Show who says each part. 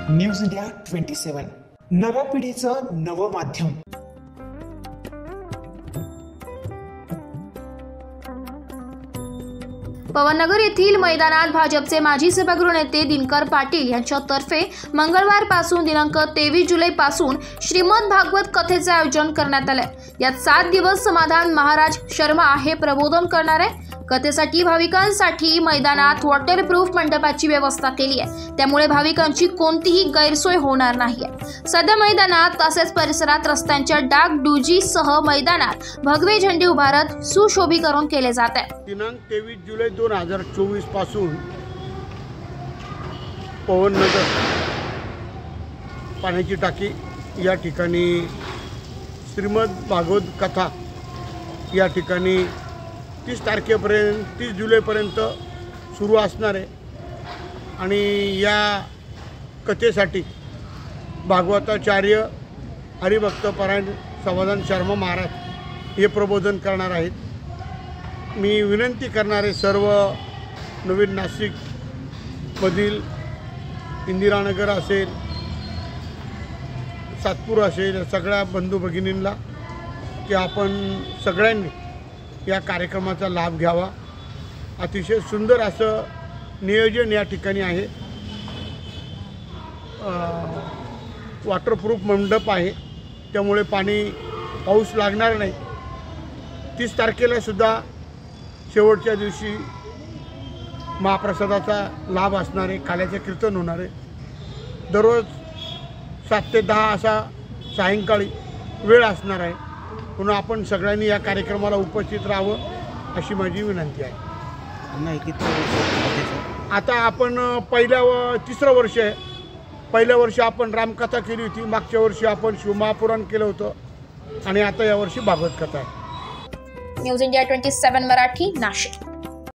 Speaker 1: News India 27 नव्या पिढीचं नवं माध्यम।
Speaker 2: पवननगर येथील मैदानात भाजपचे माजी सभागृह नेते दिनकर पाटील यांच्यातर्फे मंगळवारपासून दिनांक 23 जुलैपासून श्रीमद भागवत कथेचे आयोजन करण्यात आले। यात 7 दिवस समाधान महाराज शर्मा हे प्रबोधन करणार आहे। कथेसाठी भाविकांसाठी मैदानात वॉटरप्रूफ मंडपाची व्यवस्था केली आहे, त्यामुळे भाविकांची कोणतीही गैरसोय होणार नाही। सध्या मैदानात तसेच परिसरात रस्त्यांच्या डागडुजीसह मैदानात भगवे झेंडे उभारत सुशोभीकरण केले जात आहे।
Speaker 3: दिनांक 23 जुलै 2024 पासून पवननगर पाण्याची टाकी या ठिकाणी श्रीमद भागवत कथा या ठिकाणी 30 तारखेपर्यंत 30 जुलैपर्यंत सुरू असणार आहे आणि या कथेसाठी भागवताचार्य हरिभक्तपरायण समाधान शर्मा महाराज हे प्रबोधन करणार आहेत। मी विनंती करणारे सर्व नवीन नाशिकमधील इंदिरानगर असेल, सातपूर असेल, सगळ्या बंधू भगिनींना की आपण सगळ्यांनी या कार्यक्रमाचा लाभ घ्यावा। अतिशय सुंदर असं नियोजन या ठिकाणी आहे। वॉटरप्रूफ मंडप आहे, त्यामुळे पाऊस लागणार नाही। 30 तारखेला सुद्धा शेवटच्या दिवशी महाप्रसादाचा लाभ असणार आहे, काल्याचे कीर्तन होणार आहे। दररोज 7 ते 10 असा सायंकाळी वेळ असणार आहे। म्हणून आपण सगळ्यांनी या कार्यक्रमाला उपस्थित राहावं अशी माझी विनंती आहे। आता आपण तिसरं वर्ष आहे। पहिल्या वर्षी आपण रामकथा केली होती, मागच्या वर्षी आपण शिवमहापुराण केलं होतं आणि आता यावर्षी भागवत कथा आहे।
Speaker 2: News India 27 Marathi, Nashik.